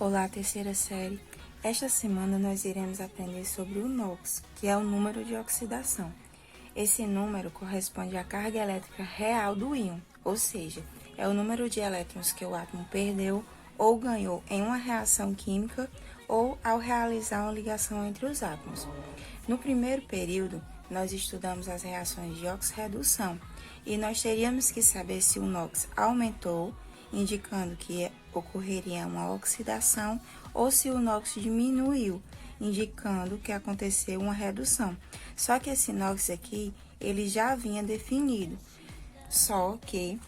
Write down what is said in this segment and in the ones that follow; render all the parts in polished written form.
Olá, terceira série. Esta semana nós iremos aprender sobre o NOx, que é o número de oxidação. Esse número corresponde à carga elétrica real do íon, ou seja, é o número de elétrons que o átomo perdeu ou ganhou em uma reação química ou ao realizar uma ligação entre os átomos. No primeiro período, nós estudamos as reações de oxirredução e nós teríamos que saber se o NOx aumentou, indicando que ocorreria uma oxidação, ou se o NOx diminuiu, indicando que aconteceu uma redução. Só que esse NOx aqui, ele já vinha definido, só que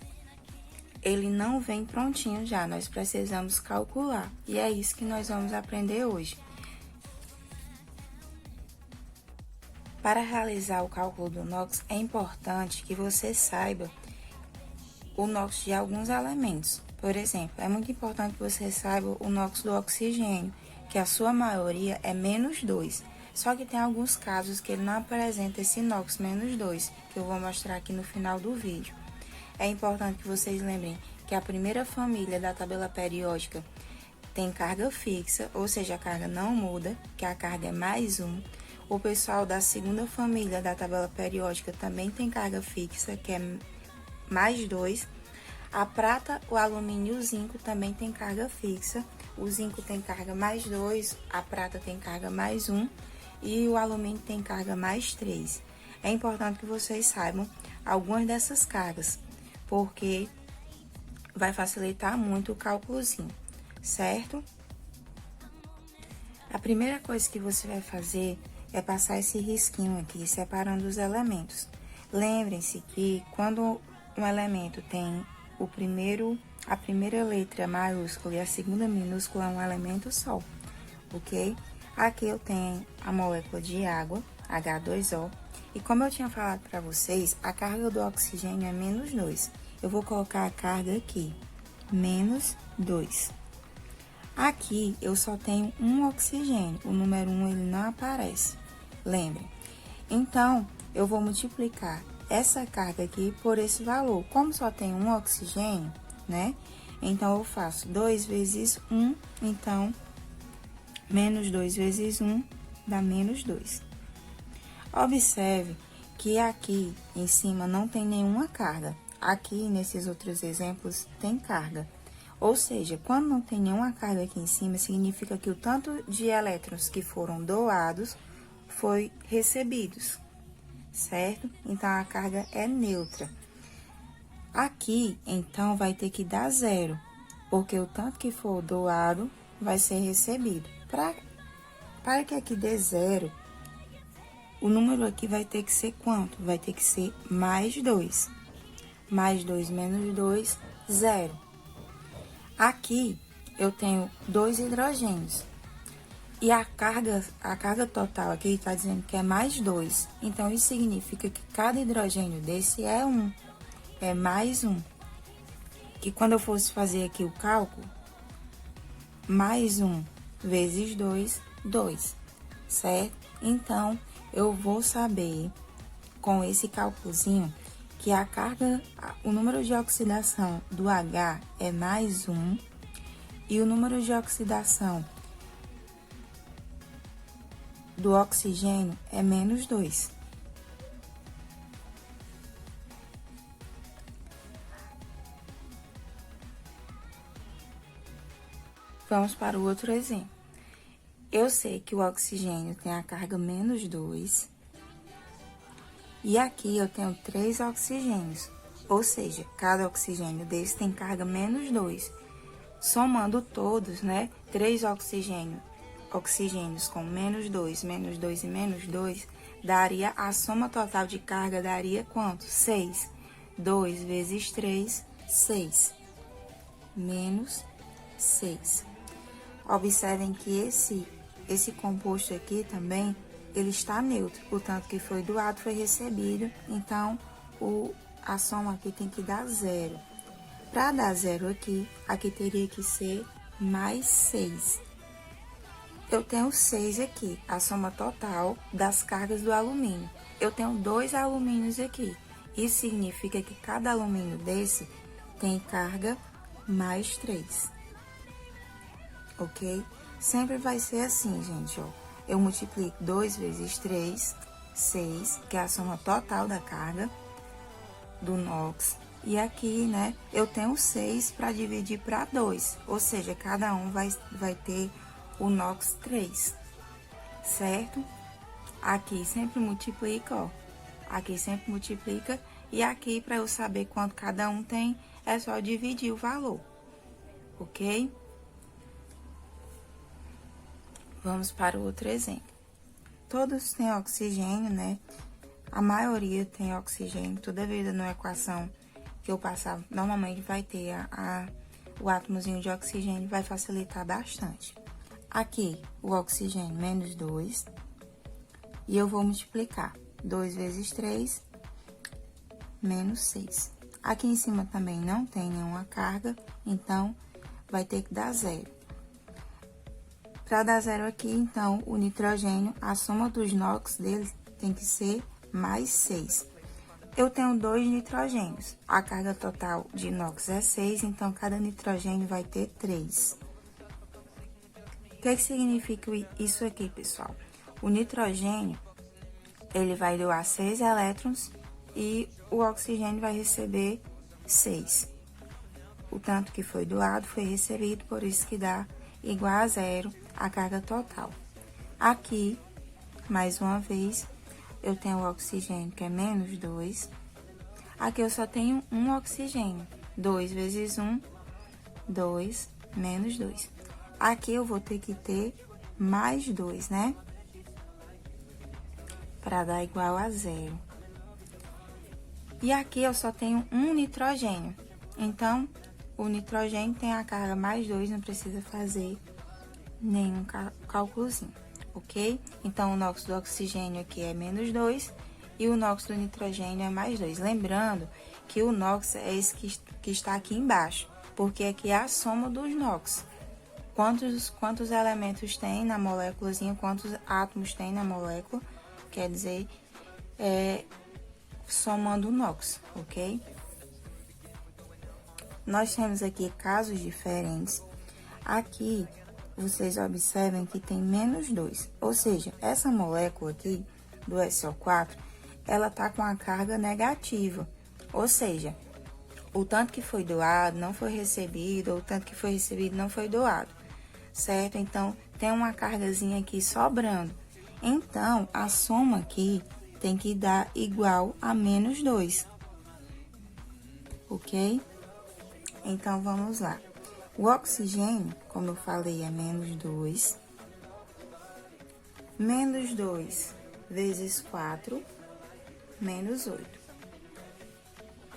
ele não vem prontinho já, nós precisamos calcular, e é isso que nós vamos aprender hoje. Para realizar o cálculo do NOx, é importante que você saiba o NOx de alguns elementos. Por exemplo, é muito importante que você saiba o NOx do oxigênio, que a sua maioria é -2. Só que tem alguns casos que ele não apresenta esse NOx -2, que eu vou mostrar aqui no final do vídeo. É importante que vocês lembrem que a primeira família da tabela periódica tem carga fixa, ou seja, a carga não muda, que a carga é +1. O pessoal da segunda família da tabela periódica também tem carga fixa, que é +2. A prata, o alumínio e o zinco também tem carga fixa. O zinco tem carga +2, a prata tem carga +1 e o alumínio tem carga +3. É importante que vocês saibam algumas dessas cargas, porque vai facilitar muito o cálculozinho, certo? A primeira coisa que você vai fazer é passar esse risquinho aqui, separando os elementos. Lembrem-se que quando um elemento tem a primeira letra maiúscula e a segunda minúscula, é um elemento só, ok? Aqui eu tenho a molécula de água, H2O, e como eu tinha falado para vocês, a carga do oxigênio é -2. Eu vou colocar a carga aqui, -2. Aqui eu só tenho um oxigênio, o número 1 ele não aparece, lembrem. Então, eu vou multiplicar essa carga aqui por esse valor. Como só tem um oxigênio, né? Então, eu faço 2 vezes 1, então, -2 vezes 1 dá -2. Observe que aqui em cima não tem nenhuma carga. Aqui, nesses outros exemplos, tem carga. Ou seja, quando não tem nenhuma carga aqui em cima, significa que o tanto de elétrons que foram doados foi recebidos, certo? Então, a carga é neutra. Aqui, então, vai ter que dar 0, porque o tanto que for doado vai ser recebido. Para que aqui dê 0, o número aqui vai ter que ser quanto? Vai ter que ser +2. +2 menos 2, 0. Aqui, eu tenho 2 hidrogênios. E a carga total aqui está dizendo que é +2. Então, isso significa que cada hidrogênio desse é 1. É +1. Que quando eu fosse fazer aqui o cálculo, +1 vezes 2, 2. Certo? Então, eu vou saber, com esse cálculozinho, que o número de oxidação do H é +1 e o número de oxidação do oxigênio é -2. Vamos para o outro exemplo. Eu sei que o oxigênio tem a carga -2 e aqui eu tenho 3 oxigênios, ou seja, cada oxigênio desse tem carga -2. Somando todos, né? 3 oxigênios com -2, -2 e -2, daria a soma total de carga, daria quanto? 6. 2 vezes 3, 6. -6. Observem que esse composto aqui também, ele está neutro. O tanto que foi doado foi recebido, então a soma aqui tem que dar 0. Para dar 0 aqui teria que ser +6. Eu tenho 6 aqui, a soma total das cargas do alumínio. Eu tenho 2 alumínios aqui. Isso significa que cada alumínio desse tem carga +3. ok? Sempre vai ser assim, gente, ó. Eu multiplico 2 vezes 3, 6, que é a soma total da carga do inox. E aqui, né, eu tenho 6 para dividir para 2, ou seja, cada um vai ter o inox 3, certo? Aqui sempre multiplica, ó. Aqui sempre multiplica. E aqui, para eu saber quanto cada um tem, é só dividir o valor, ok? Vamos para o outro exemplo. Todos têm oxigênio, né? A maioria tem oxigênio. Toda vida numa equação que eu passar, normalmente vai ter o átomozinho de oxigênio, vai facilitar bastante. Aqui, o oxigênio, menos 2. E eu vou multiplicar 2 vezes 3, menos 6. Aqui em cima também não tem nenhuma carga, então vai ter que dar zero. Para dar zero aqui, então, o nitrogênio, a soma dos NOx dele tem que ser mais 6. Eu tenho 2 nitrogênios. A carga total de inox é 6, então cada nitrogênio vai ter 3. O que significa isso aqui, pessoal? O nitrogênio, ele vai doar 6 elétrons e o oxigênio vai receber 6. O tanto que foi doado foi recebido, por isso que dá igual a zero a carga total. Aqui, mais uma vez, eu tenho o oxigênio, que é menos 2. Aqui eu só tenho um oxigênio. 2 vezes 1, 2, menos 2. Aqui eu vou ter que ter mais 2, né? Para dar igual a zero. E aqui eu só tenho um nitrogênio. Então, o nitrogênio tem a carga mais 2, não precisa fazer nenhum cálculozinho, ok? Então, o NOx do oxigênio aqui é menos 2 e o NOx do nitrogênio é mais 2. Lembrando que o NOx é esse que está aqui embaixo, porque aqui é a soma dos NOx. Quantos elementos tem na moléculazinha, quantos átomos tem na molécula, quer dizer, somando o NOx, ok? Nós temos aqui casos diferentes. Aqui, vocês observem que tem menos 2, ou seja, essa molécula aqui do SO4, ela tá com a carga negativa, ou seja, o tanto que foi doado não foi recebido, ou o tanto que foi recebido não foi doado, certo? Então, tem uma cargazinha aqui sobrando. Então, a soma aqui tem que dar igual a menos 2, ok? Então, vamos lá. O oxigênio, como eu falei, é menos 2. Menos 2 vezes 4, menos 8.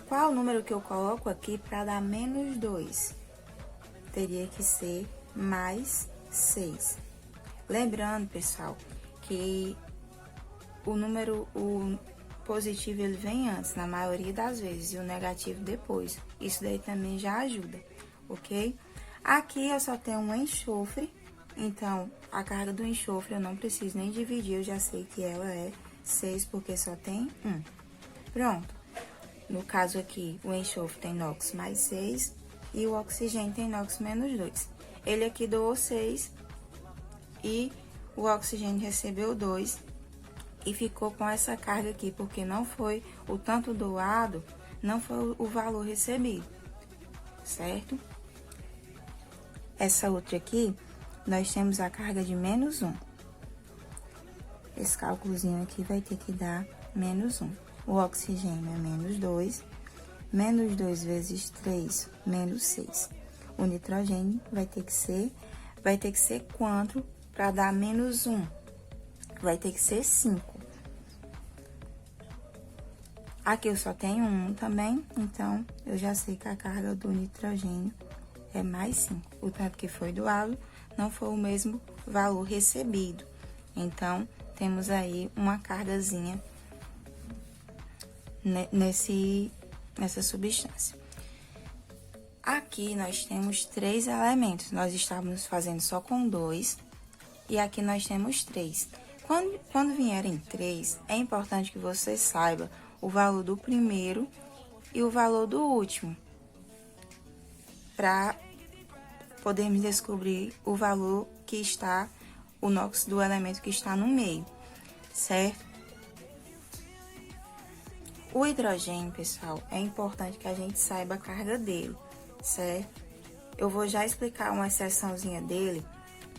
Qual o número que eu coloco aqui para dar menos 2? Teria que ser mais 6. Lembrando, pessoal, que o positivo ele vem antes, na maioria das vezes, e o negativo depois. Isso daí também já ajuda, ok? Aqui eu só tenho um enxofre, então a carga do enxofre eu não preciso nem dividir, eu já sei que ela é 6, porque só tem 1. Pronto. No caso aqui, o enxofre tem NOx mais 6 e o oxigênio tem NOx menos 2. Ele aqui doou 6 e o oxigênio recebeu 2 e ficou com essa carga aqui, porque não foi o tanto doado, não foi o valor recebido, certo? Essa outra aqui, nós temos a carga de menos 1. Esse cálculozinho aqui vai ter que dar menos 1. O oxigênio é menos 2. Menos 2 vezes 3, menos 6. O nitrogênio vai ter que ser quanto para dar menos 1? Vai ter que ser 5. Aqui eu só tenho 1 também, então eu já sei que a carga do nitrogênio é mais 5. O tanto que foi doado não foi o mesmo valor recebido. Então, temos aí uma cargazinha nessa substância. Aqui nós temos 3 elementos. Nós estávamos fazendo só com 2 e aqui nós temos 3. Quando vierem 3, é importante que você saiba o valor do primeiro e o valor do último, para podermos descobrir o valor que está, o NOx do elemento que está no meio, certo? O hidrogênio, pessoal, é importante que a gente saiba a carga dele, certo? Eu vou já explicar uma exceçãozinha dele,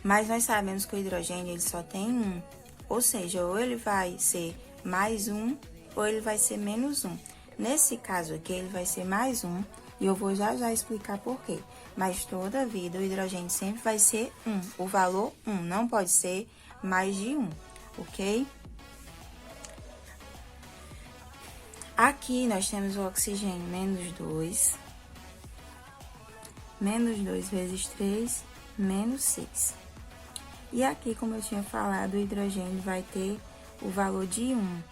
mas nós sabemos que o hidrogênio ele só tem um, ou seja, ou ele vai ser mais um, ou ele vai ser menos um. Nesse caso aqui, ele vai ser mais um, e eu vou já explicar por quê. Mas toda a vida, o hidrogênio sempre vai ser 1, o valor 1, não pode ser mais de 1, ok? Aqui nós temos o oxigênio menos 2 vezes 3, menos 6. E aqui, como eu tinha falado, o hidrogênio vai ter o valor de 1.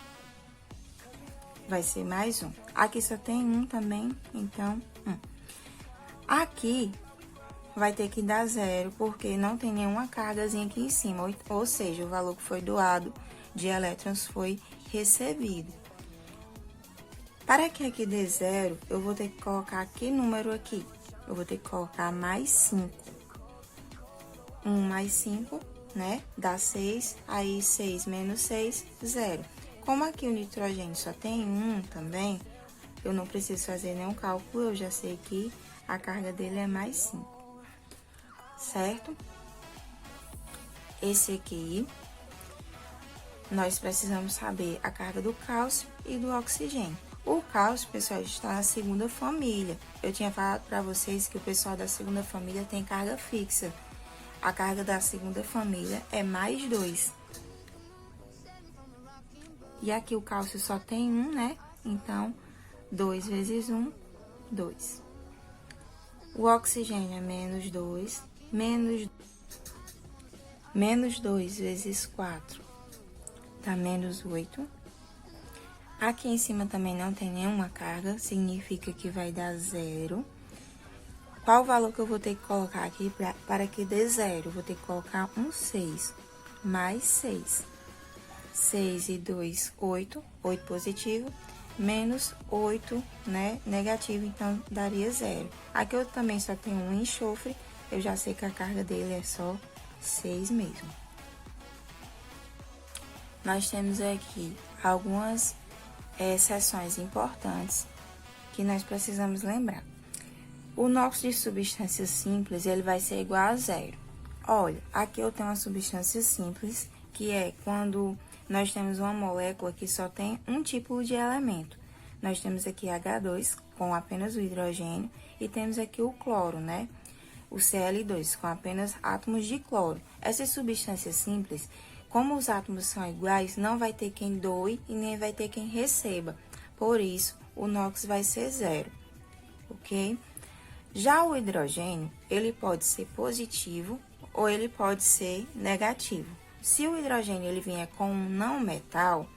Vai ser mais 1. Aqui só tem 1 também, então 1. Aqui vai ter que dar 0, porque não tem nenhuma cargazinha aqui em cima, ou seja, o valor que foi doado de elétrons foi recebido. Para que aqui dê 0, eu vou ter que colocar que número aqui? Eu vou ter que colocar mais 5. 1 mais 5, né? Dá 6, aí 6 menos 6, 0. Como aqui o nitrogênio só tem 1 também, eu não preciso fazer nenhum cálculo, eu já sei que a carga dele é mais 5, certo? Esse aqui, nós precisamos saber a carga do cálcio e do oxigênio. O cálcio, pessoal, está na segunda família. Eu tinha falado para vocês que o pessoal da segunda família tem carga fixa. A carga da segunda família é mais 2. E aqui o cálcio só tem 1, né? Então, 2 vezes 1, 2. O oxigênio é menos 2, menos 2 vezes 4, dá menos 8. Aqui em cima também não tem nenhuma carga, significa que vai dar 0. Qual o valor que eu vou ter que colocar aqui para que dê 0? Eu vou ter que colocar um 6, mais 6. 6 e 2, 8, 8 positivo, menos 8, né, negativo, então daria 0. Aqui eu também só tenho um enxofre, eu já sei que a carga dele é só 6 mesmo. Nós temos aqui algumas exceções importantes que nós precisamos lembrar. O NOx de substância simples, ele vai ser igual a 0. Olha, aqui eu tenho uma substância simples, que é quando nós temos uma molécula que só tem um tipo de elemento. Nós temos aqui H2 com apenas o hidrogênio e temos aqui o cloro, né? O Cl2 com apenas átomos de cloro. Essa substância simples, como os átomos são iguais, não vai ter quem doe e nem vai ter quem receba. Por isso, o NOx vai ser 0, ok? Já o hidrogênio, ele pode ser positivo ou ele pode ser negativo. Se o hidrogênio ele vier com um não metal,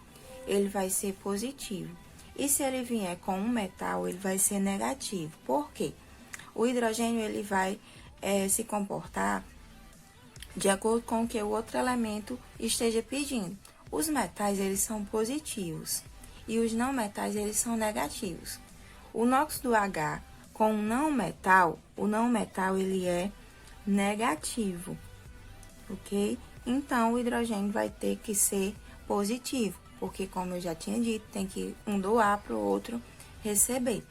ele vai ser positivo. E se ele vier com um metal, ele vai ser negativo. Por quê? O hidrogênio ele vai se comportar de acordo com o que o outro elemento esteja pedindo. Os metais, eles são positivos e os não metais, eles são negativos. O NOx do H com um não metal, o não metal, ele é negativo, ok? Então, o hidrogênio vai ter que ser positivo, porque, como eu já tinha dito, tem que um doar para o outro receber.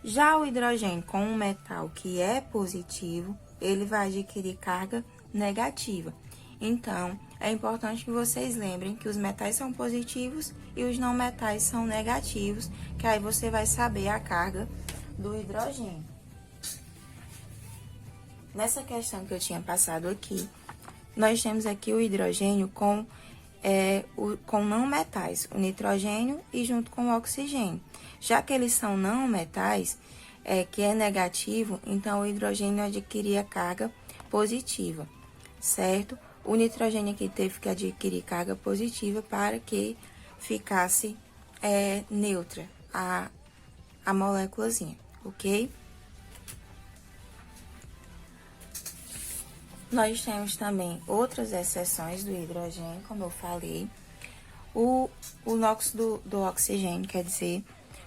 Já o hidrogênio com um metal que é positivo, ele vai adquirir carga negativa. Então, é importante que vocês lembrem que os metais são positivos e os não metais são negativos, que aí você vai saber a carga do hidrogênio. Nessa questão que eu tinha passado aqui, nós temos aqui o hidrogênio com não metais, o nitrogênio e junto com o oxigênio. Já que eles são não metais, que é negativo, então o hidrogênio adquiria carga positiva, certo? O nitrogênio aqui teve que adquirir carga positiva para que ficasse neutra a moléculazinha, ok? Nós temos também outras exceções do hidrogênio, como eu falei. O NOx do oxigênio, quer dizer,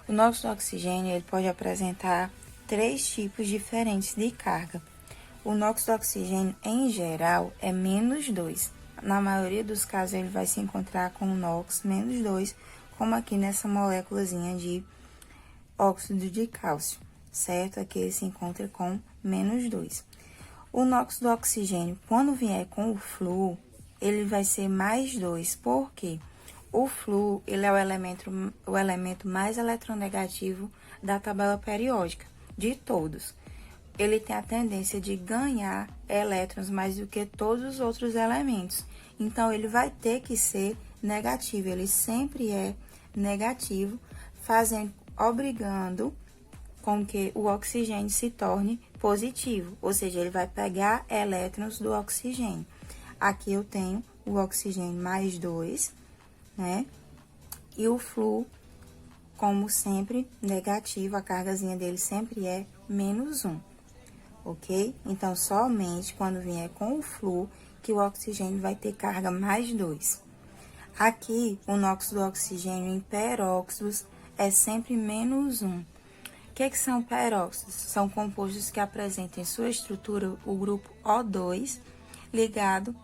o NOx do oxigênio ele pode apresentar 3 tipos diferentes de carga. O NOx do oxigênio, em geral, é -2. Na maioria dos casos, ele vai se encontrar com o NOx -2, como aqui nessa moléculazinha de óxido de cálcio, certo? Aqui ele se encontra com -2. O NOx do oxigênio, quando vier com o flúor, ele vai ser +2. Por quê? O flúor, ele é o elemento mais eletronegativo da tabela periódica, de todos. Ele tem a tendência de ganhar elétrons mais do que todos os outros elementos. Então, ele vai ter que ser negativo. Ele sempre é negativo, obrigando com que o oxigênio se torne positivo. Ou seja, ele vai pegar elétrons do oxigênio. Aqui eu tenho o oxigênio +2, né? E o flúor, como sempre, negativo, a cargazinha dele sempre é -1, ok? Então, somente quando vier com o flúor que o oxigênio vai ter carga +2. Aqui, o NOx do oxigênio em peróxidos é sempre -1. O que são peróxidos? São compostos que apresentam em sua estrutura o grupo O2 ligado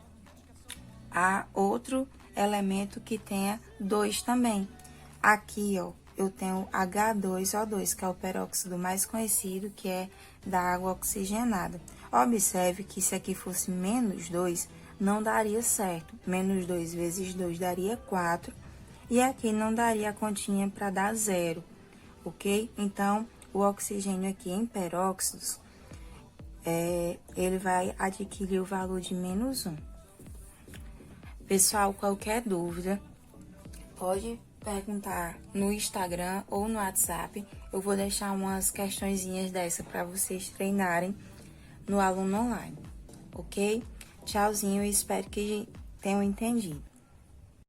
a outro elemento que tenha 2 também. Aqui, ó, eu tenho H2O2, que é o peróxido mais conhecido, que é da água oxigenada. Observe que se aqui fosse -2, não daria certo. -2 vezes 2 daria 4, e aqui não daria a continha para dar 0, ok? Então, o oxigênio aqui em peróxidos, ele vai adquirir o valor de -1. Pessoal, qualquer dúvida, pode perguntar no Instagram ou no WhatsApp. Eu vou deixar umas questõezinhas dessa para vocês treinarem no aluno online, ok? Tchauzinho e espero que tenham entendido.